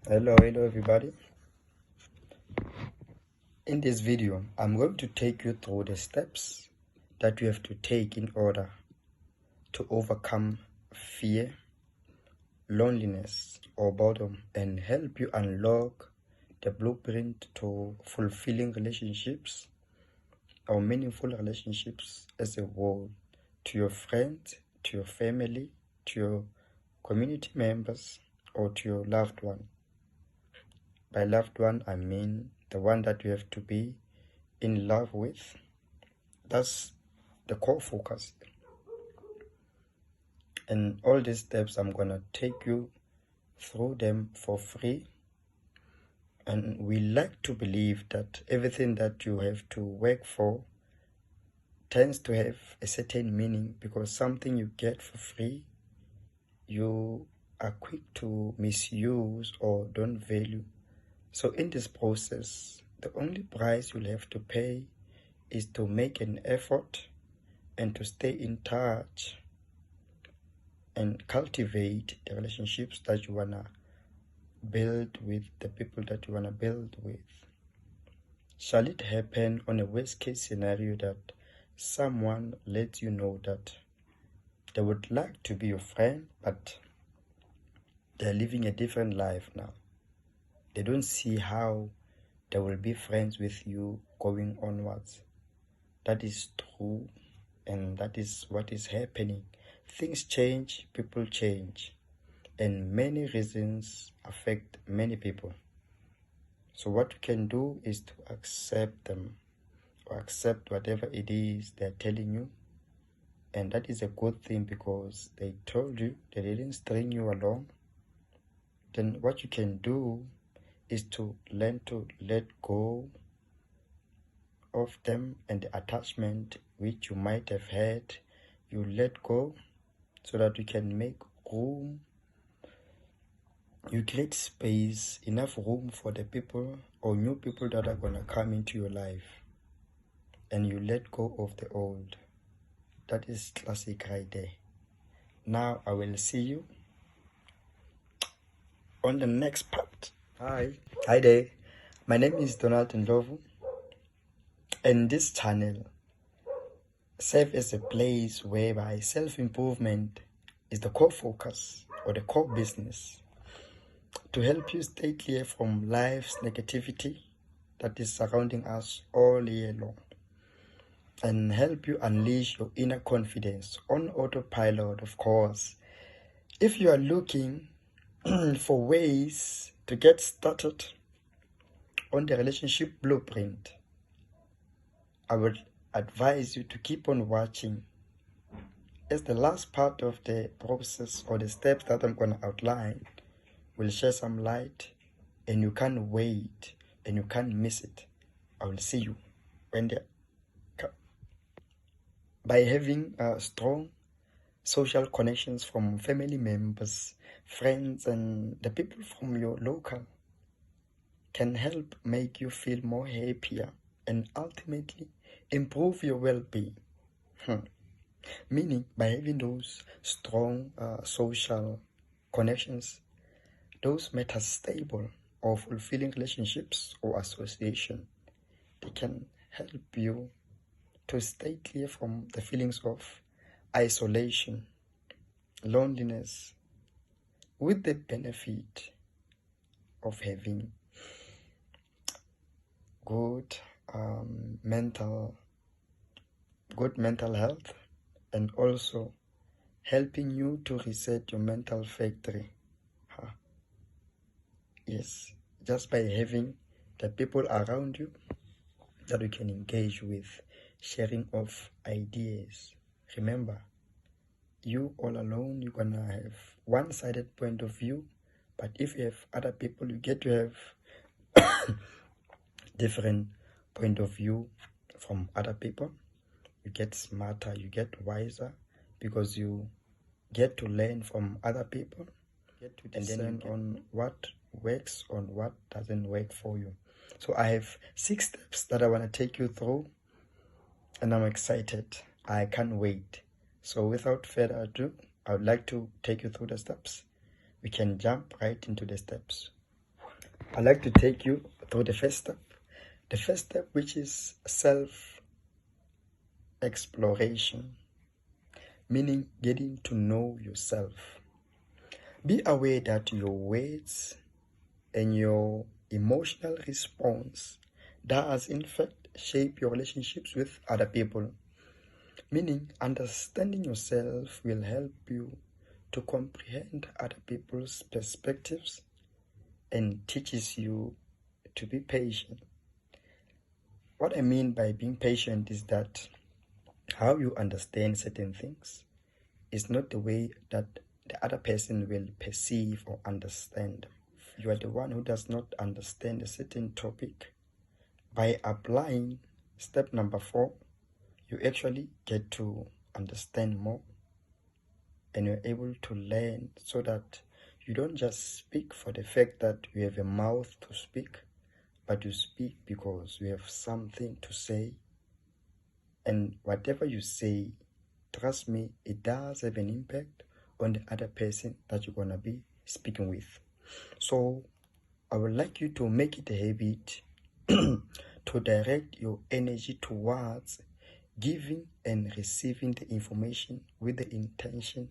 Hello everybody. In this video, I'm going to take you through the steps that you have to take in order to overcome fear, loneliness, or boredom and help you unlock the blueprint to fulfilling relationships or meaningful relationships as a whole, to your friends, to your family, to your community members, or to your loved one. By loved one, I mean the one that you have to be in love with. That's the core focus. And all these steps, I'm going to take you through them for free. And we like to believe that everything that you have to work for tends to have a certain meaning, because something you get for free, you are quick to misuse or don't value. So in this process, the only price you'll have to pay is to make an effort and to stay in touch and cultivate the relationships that you want to build with the people that you want to build with. Shall it happen on a worst case scenario that someone lets you know that they would like to be your friend, but they're living a different life now? They don't see how they will be friends with you going onwards. That is true, and that is what is happening. Things change, people change, and many reasons affect many people. So what you can do is to accept them, or accept whatever it is they're telling you. And that is a good thing, because they told you, they didn't string you along. Then what you can do is to learn to let go of them, and the attachment which you might have had, you let go, so that you can make room. You create space, enough room for the people or new people that are going to come into your life, and you let go of the old. That is classic right there. Now I will see you on the next part. Hi there. My name is Donald Ndlovu, and this channel serves as a place whereby self-improvement is the core focus or the core business, to help you stay clear from life's negativity that is surrounding us all year long, and help you unleash your inner confidence on autopilot, of course. If you are looking for ways to get started on the relationship blueprint, I would advise you to keep on watching, as the last part of the process or the steps that I'm going to outline will share some light, and you can't wait and you can't miss it. I will see you when they come. By having strong social connections from family members, friends, and the people from your local can help make you feel more happier and ultimately improve your well-being. Meaning, by having those strong social connections, those metastable or fulfilling relationships or association, they can help you to stay clear from the feelings of isolation, loneliness, with the benefit of having good mental health, and also helping you to reset your mental factory. Yes, just by having the people around you that you can engage with, sharing of ideas. Remember, you all alone, you're gonna have one-sided point of view, but if you have other people, you get to have different point of view from other people. You get smarter, you get wiser, because you get to learn from other people, get to discern on what works on what doesn't work for you. So I have 6 steps that I want to take you through, and I'm excited. I can't wait. So without further ado, I would like to take you through the steps. We can jump right into the steps. I'd like to take you through the first step. The first step, which is self-exploration, meaning getting to know yourself. Be aware that your words and your emotional response does in fact shape your relationships with other people. Meaning, understanding yourself will help you to comprehend other people's perspectives and teaches you to be patient. What I mean by being patient is that how you understand certain things is not the way that the other person will perceive or understand. You are the one who does not understand a certain topic. By applying step number 4, you actually get to understand more and you're able to learn, so that you don't just speak for the fact that you have a mouth to speak, but you speak because you have something to say. And whatever you say, trust me, it does have an impact on the other person that you're going to be speaking with. So I would like you to make it a habit to direct your energy towards giving and receiving the information with the intention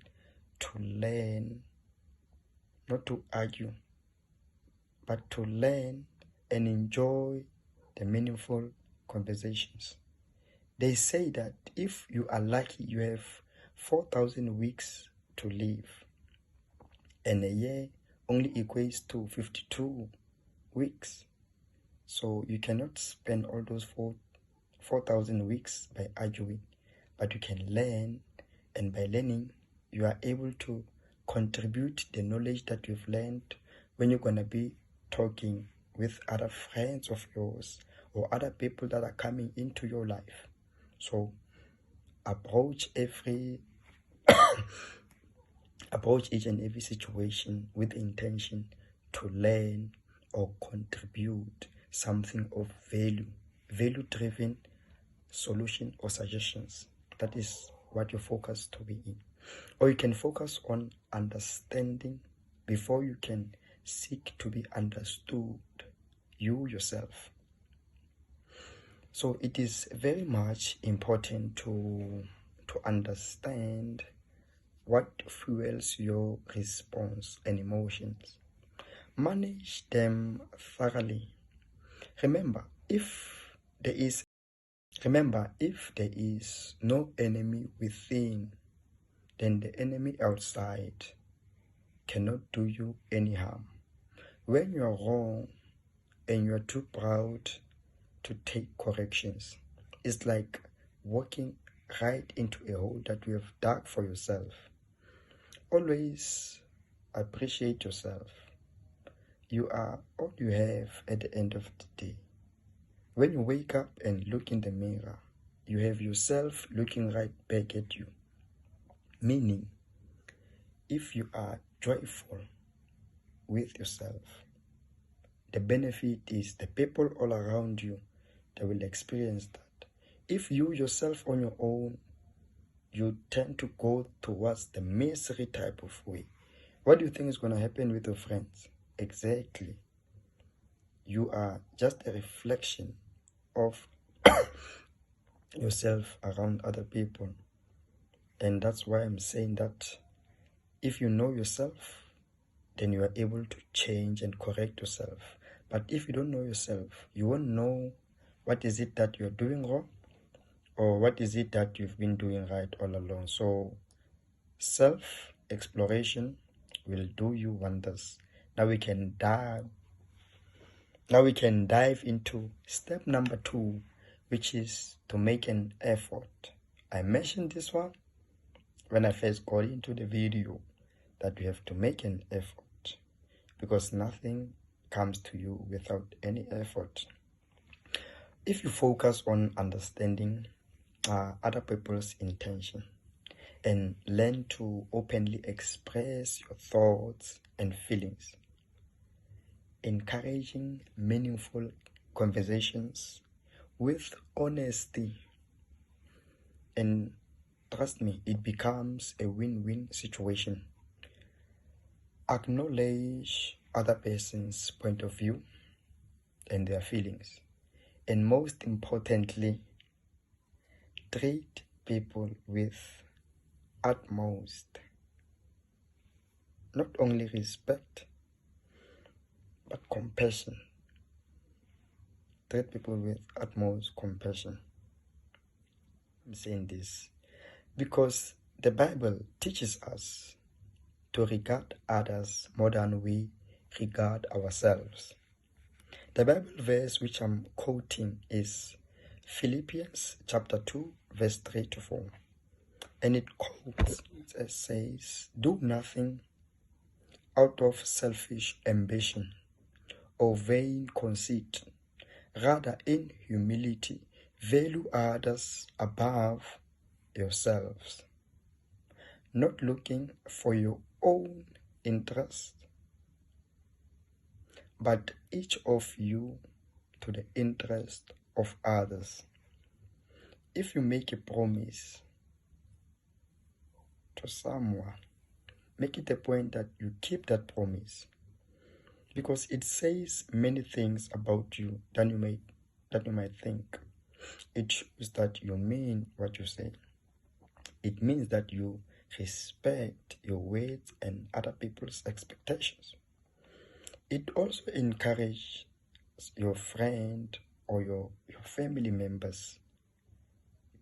to learn, not to argue, but to learn and enjoy the meaningful conversations. They say that if you are lucky, you have 4,000 weeks to live, and a year only equates to 52 weeks. So you cannot spend all those 4,000 weeks by arguing, but you can learn, and by learning, you are able to contribute the knowledge that you've learned when you're going to be talking with other friends of yours or other people that are coming into your life. So approach each and every situation with the intention to learn or contribute something of value-driven solution or suggestions. That is what your focus to be in. Or you can focus on understanding before you can seek to be understood, you yourself. So it is very much important to understand what fuels your response and emotions. Manage them thoroughly. Remember, if there is no enemy within, then the enemy outside cannot do you any harm. When you are wrong and you are too proud to take corrections, it's like walking right into a hole that you have dug for yourself. Always appreciate yourself. You are all you have at the end of the day. When you wake up and look in the mirror, you have yourself looking right back at you. Meaning, if you are joyful with yourself, the benefit is the people all around you, they will experience that. If you yourself on your own, you tend to go towards the misery type of way. What do you think is going to happen with your friends? Exactly. You are just a reflection of yourself around other people. And that's why I'm saying that if you know yourself, then you are able to change and correct yourself. But if you don't know yourself, you won't know what is it that you're doing wrong or what is it that you've been doing right all along. So self-exploration will do you wonders. Now we can dive into step number 2, which is to make an effort. I mentioned this one when I first got into the video, that you have to make an effort, because nothing comes to you without any effort. If you focus on understanding other people's intention and learn to openly express your thoughts and feelings, encouraging meaningful conversations with honesty, and trust me, it becomes a win-win situation. Acknowledge other person's point of view and their feelings. And most importantly, treat people with utmost, not only respect, but compassion. Treat people with utmost compassion. I'm saying this because the Bible teaches us to regard others more than we regard ourselves. The Bible verse which I'm quoting is Philippians chapter 2, verse 3 to 4. And it quotes, it says, "Do nothing out of selfish ambition or vain conceit. Rather, in humility, value others above yourselves, not looking for your own interest, but each of you to the interest of others." If you make a promise to someone, make it a point that you keep that promise, because it says many things about you that you might think. It shows that you mean what you say. It means that you respect your words and other people's expectations. It also encourages your friend or your family members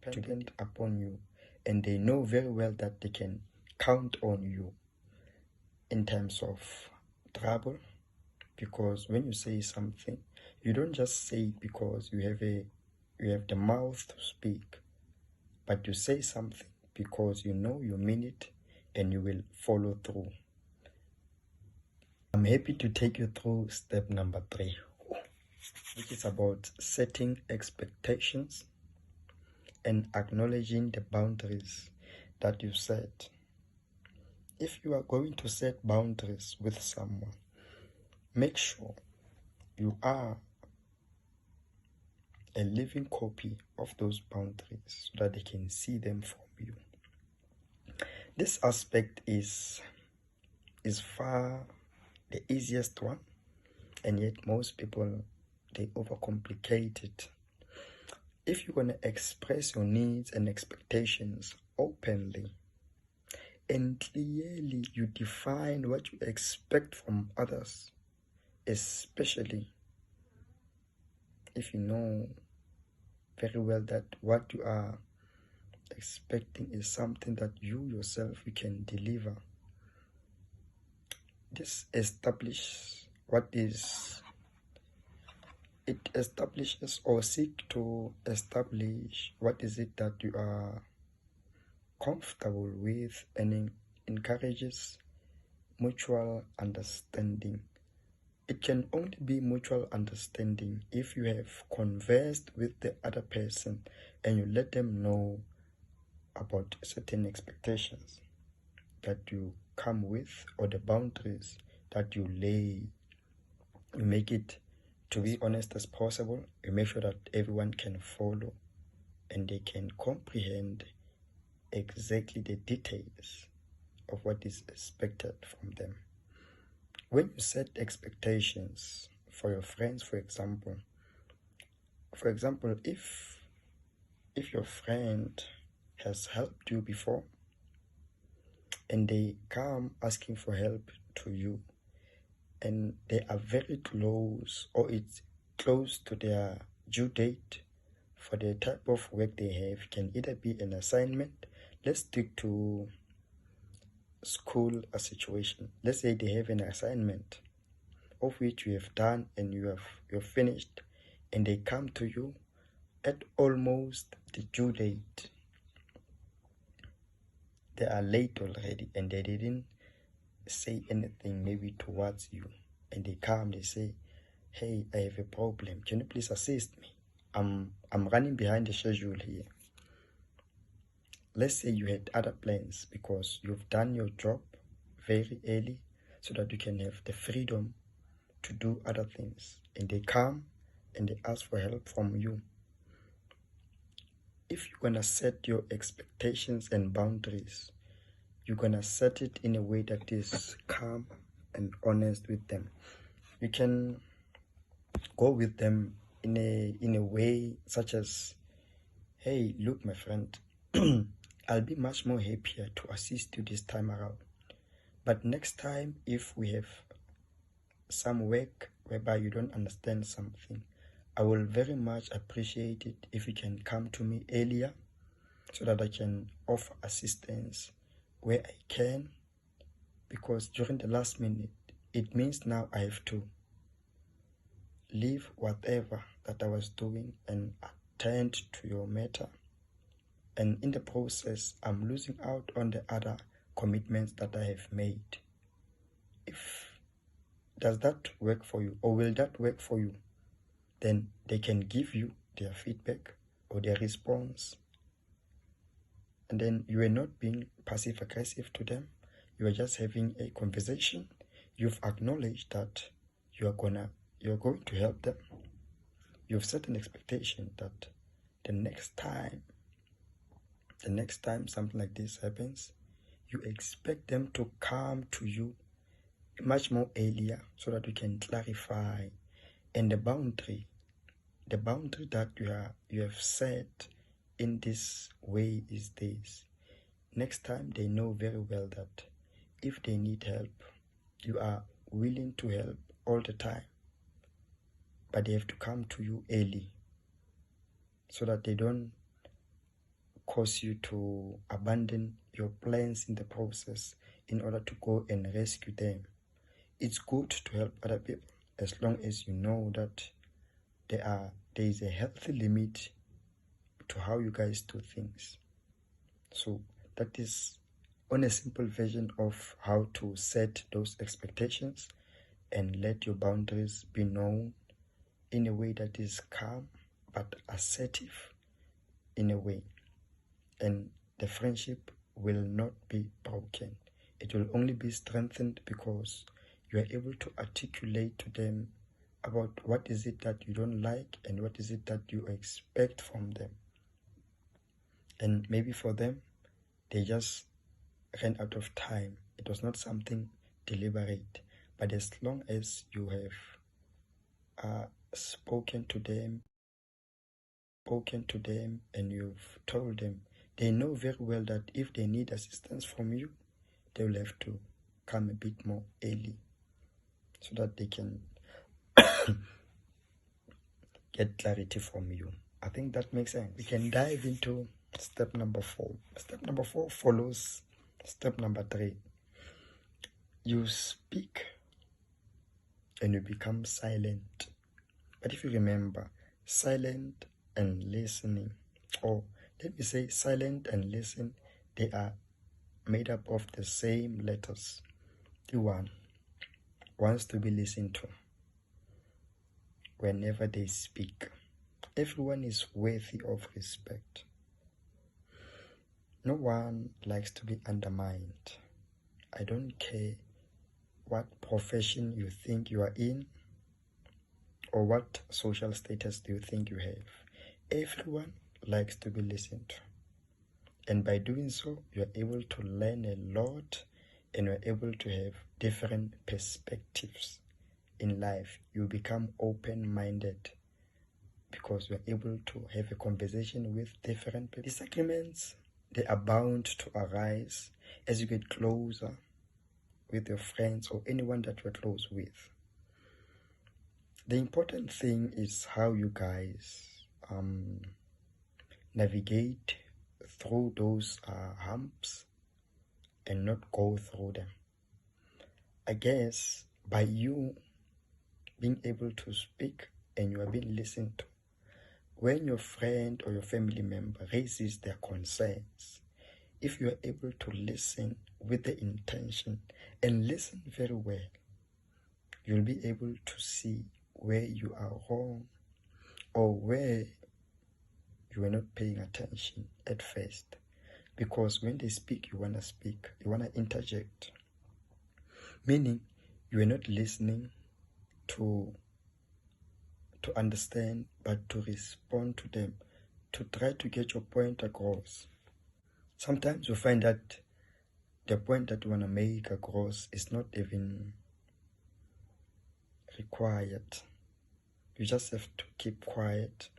dependent upon you, and they know very well that they can count on you in terms of trouble. Because when you say something, you don't just say it because you have the mouth to speak, but you say something because you know you mean it and you will follow through. I'm happy to take you through step number 3, which is about setting expectations and acknowledging the boundaries that you set. If you are going to set boundaries with someone, make sure you are a living copy of those boundaries so that they can see them from you. This aspect is far the easiest one, and yet most people, they overcomplicate it. If you're going to express your needs and expectations openly and clearly, you define what you expect from others, especially if you know very well that what you are expecting is something that you yourself you can deliver. This establishes it establishes or seek to establish what is it that you are comfortable with, and encourages mutual understanding. It can only be mutual understanding if you have conversed with the other person and you let them know about certain expectations that you come with or the boundaries that you lay. You make it to be honest as possible. You make sure that everyone can follow and they can comprehend exactly the details of what is expected from them. When you set expectations for your friends, for example, if your friend has helped you before and they come asking for help to you, and they are very close or it's close to their due date for the type of work they have, it can either be an assignment. Let's stick to school a situation. Let's say they have an assignment of which you have done and you're finished, and they come to you at almost the due date. They are late already and they didn't say anything maybe towards you, and they come, they say, "Hey, I have a problem, can you please assist me? I'm running behind the schedule here." Let's say you had other plans because you've done your job very early so that you can have the freedom to do other things, and they come and they ask for help from you. If you're gonna set your expectations and boundaries, you're gonna set it in a way that is calm and honest with them. You can Go with them in a way such as, hey, look, my friend, I'll be much more happier to assist you this time around. But next time, if we have some work whereby you don't understand something, I will very much appreciate it if you can come to me earlier so that I can offer assistance where I can, because during the last minute, it means now I have to leave whatever that I was doing and attend to your matter. And in the process, I'm losing out on the other commitments that I have made. Does that work for you, or will that work for you? Then they can give you their feedback or their response. And then you are not being passive aggressive to them. You are just having a conversation. You've acknowledged that you're going to help them. You've set an expectation that the next time something like this happens, you expect them to come to you much more earlier so that you can clarify. And the boundary that you have set in this way is this. Next time, they know very well that if they need help, you are willing to help all the time, but they have to come to you early so that they don't cause you to abandon your plans in the process in order to go and rescue them. It's good to help other people as long as you know that there is a healthy limit to how you guys do things. So that is on a simple version of how to set those expectations and let your boundaries be known in a way that is calm but assertive in a way. And the friendship will not be broken. It will only be strengthened because you are able to articulate to them about what is it that you don't like and what is it that you expect from them. And maybe for them, they just ran out of time. It was not something deliberate. But as long as you have spoken to them and you've told them, they know very well that if they need assistance from you, they will have to come a bit more early so that they can get clarity from you. I think that makes sense. We can dive into step number 4. Step number 4 follows step number 3. You speak and you become silent. But if you remember, silent and listening, or let me say silent and listen, they are made up of the same letters. The one wants to be listened to whenever they speak. Everyone is worthy of respect. No one likes to be undermined. I don't care what profession you think you are in or what social status do you think you have. Everyone likes to be listened to. And by doing so, you are able to learn a lot and you're able to have different perspectives in life. You become open-minded because you're able to have a conversation with different people. Disagreements, they are bound to arise as you get closer with your friends or anyone that you're close with. The important thing is how you guys navigate through those humps and not go through them. I guess by you being able to speak and you are being listened to, when your friend or your family member raises their concerns, if you are able to listen with the intention and listen very well, you'll be able to see where you are wrong or where you are not paying attention at first. Because when they speak, you want to speak, you want to interject. Meaning, you are not listening to understand, but to respond to them, to try to get your point across. Sometimes you find that the point that you want to make across is not even required. You just have to keep quiet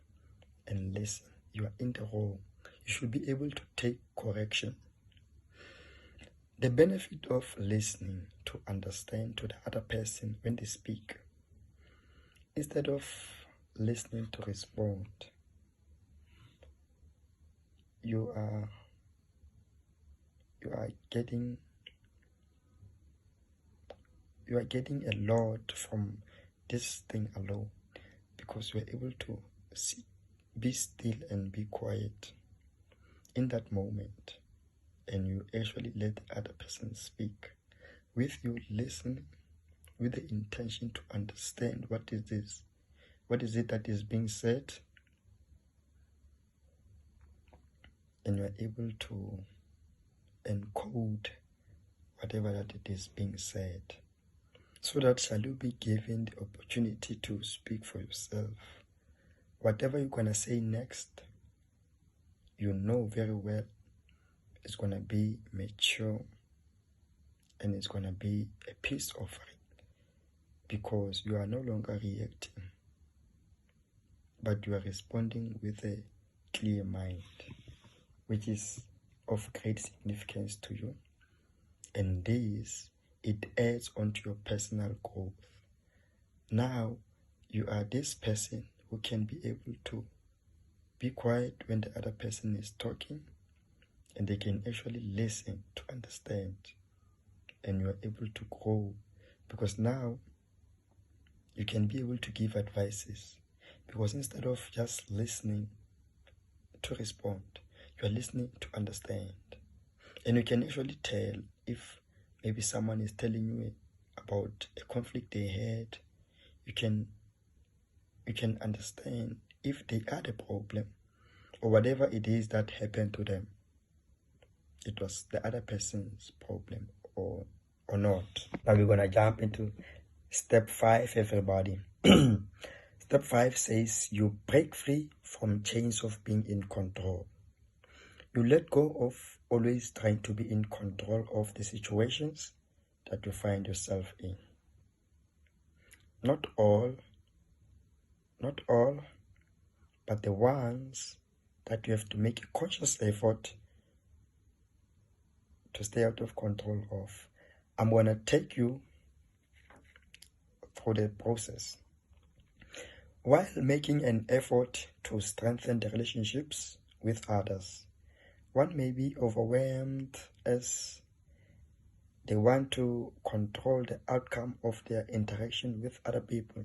and listen. You are in the role. You should be able to take correction. The benefit of listening to understand to the other person when they speak, instead of listening to respond, you are getting a lot from this thing alone, because you are able to be still and be quiet in that moment, and you actually let the other person speak with you, listening with the intention to understand what is it that is being said, and you are able to encode whatever that it is being said, so that shall you be given the opportunity to speak for yourself. Whatever you're going to say next, you know very well it's going to be mature, and it's going to be a peace offering, because you are no longer reacting, but you are responding with a clear mind, which is of great significance to you. And this, it adds onto your personal growth. Now, you are this person who can be able to be quiet when the other person is talking, and they can actually listen to understand, and you are able to grow, because now you can be able to give advices, because instead of just listening to respond, you are listening to understand. And you can actually tell if maybe someone is telling you about a conflict they had. You can understand if they are the problem, or whatever it is that happened to them, it was the other person's problem or not. Now we're gonna jump into step 5, everybody. Step 5 says you break free from chains of being in control. You let go of always trying to be in control of the situations that you find yourself in. Not all, but the ones that you have to make a conscious effort to stay out of control of. I'm going to take you through the process. While making an effort to strengthen the relationships with others, one may be overwhelmed as they want to control the outcome of their interaction with other people.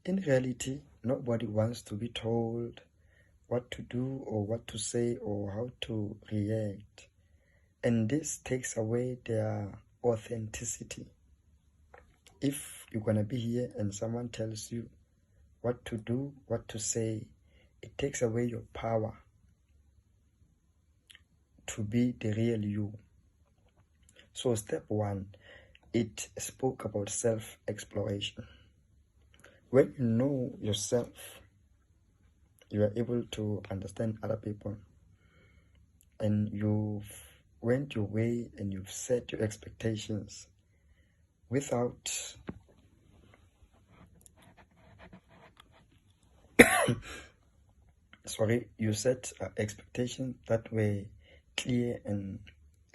In reality, nobody wants to be told what to do or what to say or how to react. And this takes away their authenticity. If you're going to be here and someone tells you what to do, what to say, it takes away your power to be the real you. So step 1, it spoke about self-exploration. When you know yourself, you are able to understand other people, and you've went your way and you've set your expectations without you set expectations that were clear and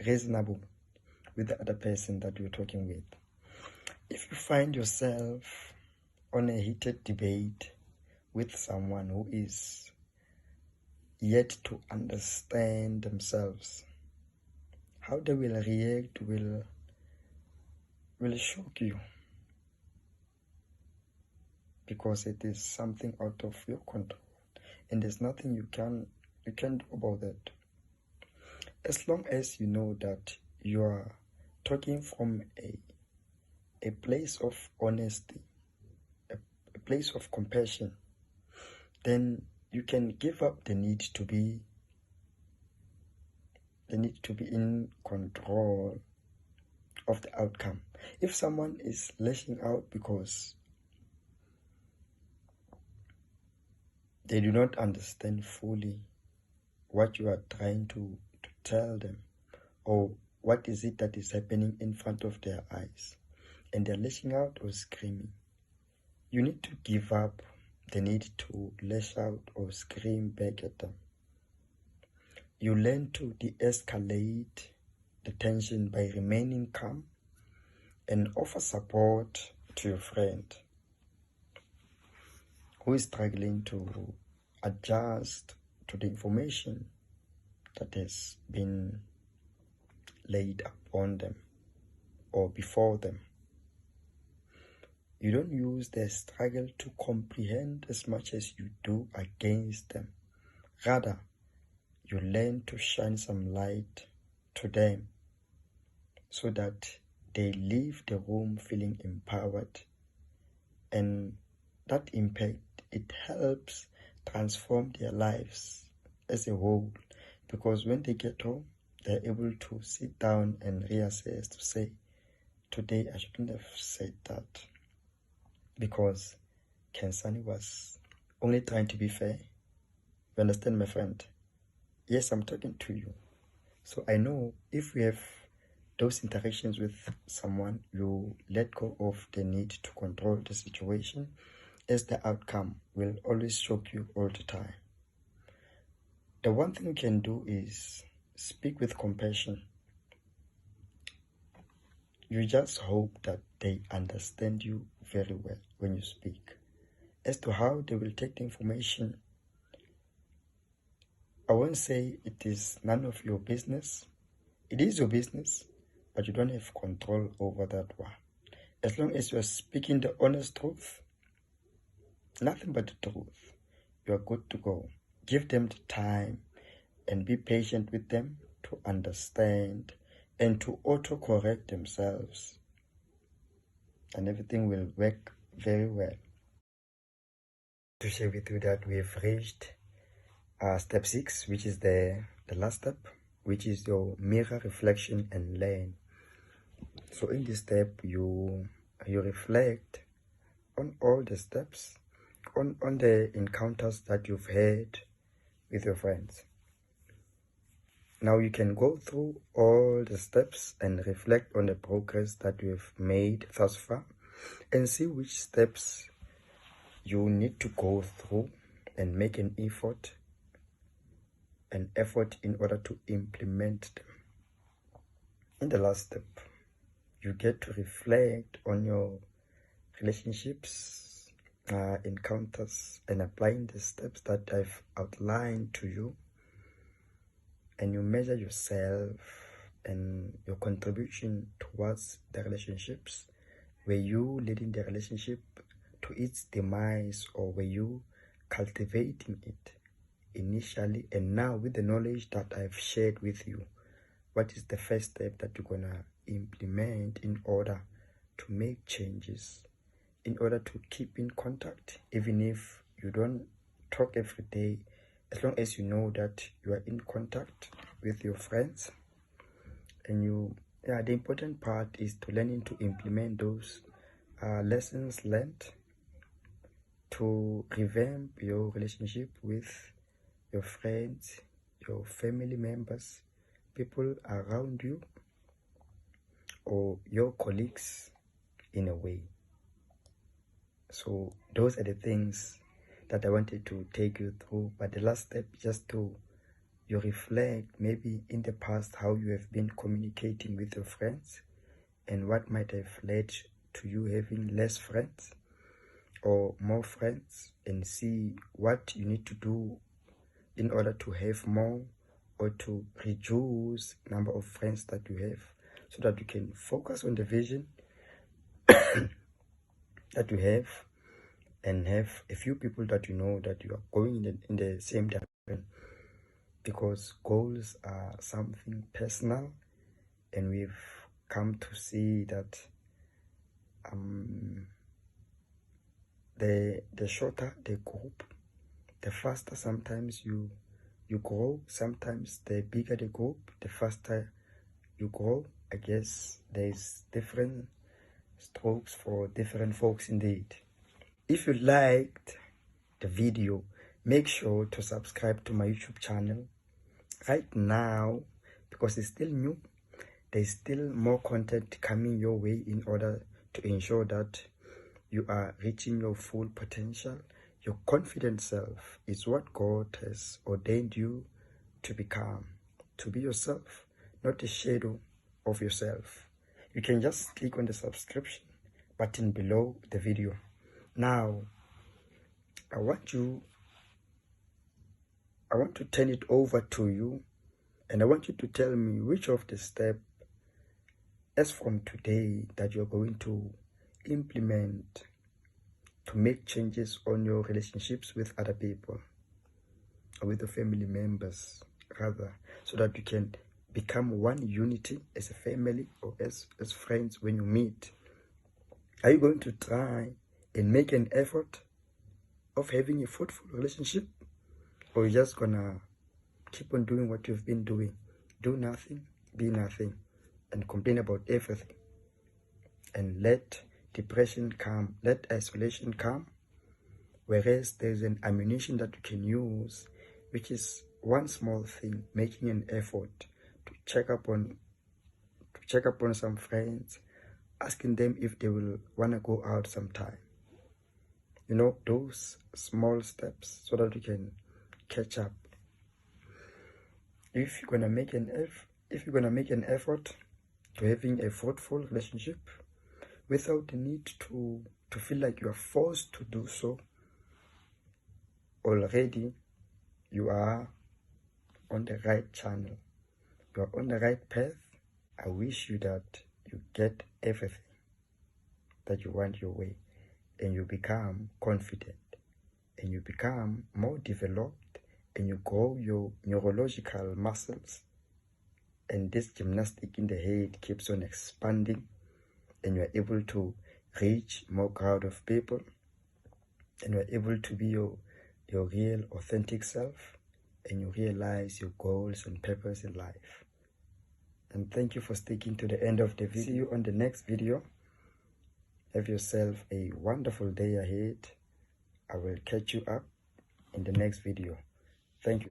reasonable with the other person that you're talking with. If you find yourself on a heated debate with someone who is yet to understand themselves, how they will react will shock you, because it is something out of your control, and there's nothing you can do about that. As long as you know that you are talking from a place of honesty, a place of compassion, then you can give up the need to be in control of the outcome. If someone is lashing out because they do not understand fully what you are trying to tell them, or what is it that is happening in front of their eyes, and they're lashing out or screaming, You need to give up the need to lash out or scream back at them. You learn to de-escalate the tension by remaining calm and offer support to your friend who is struggling to adjust to the information that has been laid upon them or before them. You don't use their struggle to comprehend as much as you do against them. Rather, you learn to shine some light to them so that they leave the room feeling empowered, and that impact, it helps transform their lives as a whole, because when they get home, they're able to sit down and reassess to say, today I shouldn't have said that, because Kensani was only trying to be fair. You understand, my friend? Yes, I'm talking to you. So I know if we have those interactions with someone, you let go of the need to control the situation, as the outcome will always shock you all the time. The one thing you can do is speak with compassion. You just hope that they understand you very well when you speak. As to how they will take the information, I won't say it is none of your business. It is your business, but you don't have control over that one. As long as you are speaking the honest truth, nothing but the truth, you are good to go. Give them the time and be patient with them to understand and to auto-correct themselves, and everything will work very well. To share with you that we have reached step 6, which is the last step, which is your mirror, reflection, and learn. So in this step, you reflect on all the steps, on the encounters that you've had with your friends. Now you can go through all the steps and reflect on the progress that you've made thus far, and see which steps you need to go through and make an effort in order to implement them. In the last step, you get to reflect on your relationships, encounters, and applying the steps that I've outlined to you, and you measure yourself and your contribution towards the relationships. Were you leading the relationship to its demise, or were you cultivating it initially? And now, with the knowledge that I've shared with you, what is the first step that you're gonna implement in order to make changes, in order to keep in contact, even if you don't talk every day, as long as you know that you are in contact with your friends? And the important part is to learning to implement those lessons learned to revamp your relationship with your friends, your family members, people around you, or your colleagues in a way. So those are the things that I wanted to take you through. But the last step, just to you reflect maybe in the past how you have been communicating with your friends, and what might have led to you having less friends or more friends, and see what you need to do in order to have more, or to reduce number of friends that you have, so that you can focus on the vision that you have, and have a few people that you know that you are going in the same direction, because goals are something personal, and we've come to see that the shorter the group, the faster sometimes you grow. Sometimes the bigger the group, the faster you grow. I guess there's different strokes for different folks indeed. If you liked the video, make sure to subscribe to my YouTube channel right now, because it's still new. There's still more content coming your way in order to ensure that you are reaching your full potential. Your confident self is what God has ordained you to become, to be yourself, not a shadow of yourself. You can just click on the subscription button below the video. Now, I want to turn it over to you, and I want you to tell me which of the steps as from today that you're going to implement to make changes on your relationships with other people, or with your family members rather, so that you can become one unity as a family or as friends when you meet. Are you going to try and make an effort of having a fruitful relationship, or you're just gonna keep on doing what you've been doing? Do nothing, be nothing, and complain about everything, and let depression come, let isolation come, whereas there's an ammunition that you can use, which is one small thing: making an effort to check up on some friends, asking them if they will want to go out sometime. You know, those small steps, so that you can catch up. If you're gonna make an effort to having a fruitful relationship without the need to feel like you are forced to do so, already you are on the right channel. You are on the right path. I wish you that you get everything that you want your way, and you become confident, and you become more developed, and you grow your neurological muscles, and this gymnastic in the head keeps on expanding, and you are able to reach more crowd of people, and you are able to be your real authentic self, and you realize your goals and purpose in life. And thank you for sticking to the end of the video. See you on the next video. Have yourself a wonderful day ahead. I will catch you up in the next video. Thank you.